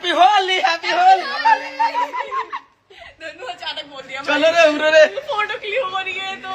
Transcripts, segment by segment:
Happy Holi दोनों अचानक बोल दिया। चलो रे उरे रे फोटो क्लिक हो रही है तो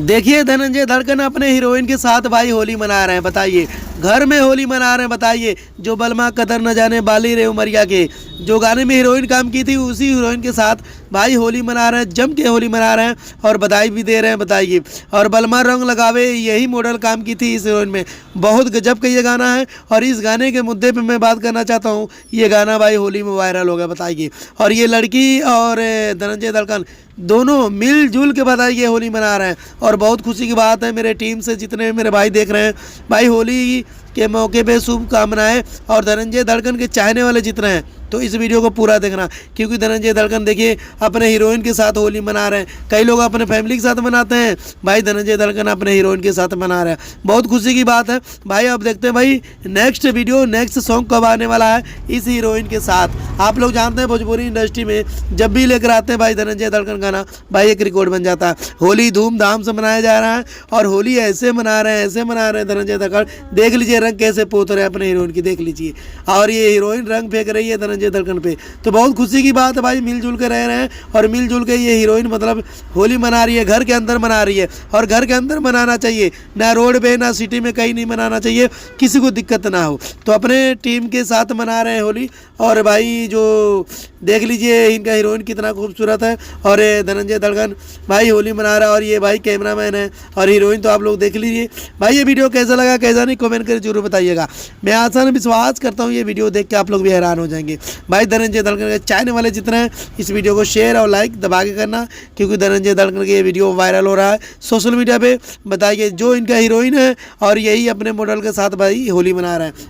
देखिए धनंजय धड़कन अपने हीरोइन के साथ भाई होली मना रहे हैं। बताइए, घर में होली मना रहे हैं। बताइए, जो बलमा कदर न जाने बाली रे उमरिया के जो गाने में हीरोइन काम की थी, उसी हीरोइन के साथ भाई होली मना रहे हैं, जम के होली मना रहे हैं और बधाई भी दे रहे हैं। बताइए, और बलमा रंग लगावे यही मॉडल काम की थी इस हीरोइन में। बहुत गजब का ये गाना है और इस गाने के मुद्दे पे मैं बात करना चाहता हूँ। ये गाना भाई होली में वायरल हो गया। बताइए, और ये लड़की और धनंजय धड़कन दोनों मिलजुल के बताइए होली मना रहे हैं और बहुत खुशी की बात है। मेरे टीम से जितने मेरे भाई देख रहे हैं, भाई होली के मौके पे शुभकामनाएं। और धनंजय धड़कन के चाहने वाले जितने हैं तो इस वीडियो को पूरा देखना, क्योंकि धनंजय धड़कन देखिए अपने हीरोइन के साथ होली मना रहे हैं। कई लोग अपने फैमिली के साथ मनाते हैं, भाई धनंजय धड़कन अपने हीरोइन के साथ मना रहे हैं। बहुत खुशी की बात है भाई। अब देखते हैं भाई नेक्स्ट वीडियो, नेक्स्ट सॉन्ग कब आने वाला है इस हीरोइन के साथ। आप लोग जानते हैं भोजपुरी इंडस्ट्री में जब भी लेकर आते हैं भाई धनंजय धड़कन गाना, भाई एक रिकॉर्ड बन जाता है। होली धूमधाम से मनाया जा रहा है और होली ऐसे मना रहे हैं धनंजय धड़कन। देख लीजिए रंग कैसे पोत रहे हैं अपने हीरोइन की, देख लीजिए। और ये हीरोइन रंग फेंक रही है धनंजय धड़कन पे। तो बहुत खुशी की बात है भाई, मिलजुल के रह रहे हैं और मिलजुल के ये हीरोइन मतलब होली मना रही है, घर के अंदर मना रही है। और घर के अंदर मनाना चाहिए, ना रोड पे ना सिटी में, कहीं नहीं मनाना चाहिए, किसी को दिक्कत ना हो। तो अपने टीम के साथ मना रहे हैं होली। और भाई जो देख लीजिए इनका हीरोइन कितना खूबसूरत है और धनंजय धड़कन भाई होली मना रहा है। और ये भाई कैमरामैन है और हीरोइन तो आप लोग देख लीजिए। भाई ये वीडियो कैसा लगा कैसा नहीं कमेंट करके जरूर बताइएगा। मैं आसान विश्वास करता हूँ ये वीडियो देख के आप लोग भी हैरान हो जाएंगे। भाई धनंजय धड़कन के चाहने वाले जितने हैं इस वीडियो को शेयर और लाइक दबा के करना, क्योंकि धनंजय धड़कन का ये वीडियो वायरल हो रहा है सोशल मीडिया पे। बताइए, जो इनका हीरोइन है और यही अपने मॉडल के साथ भाई होली मना रहे हैं।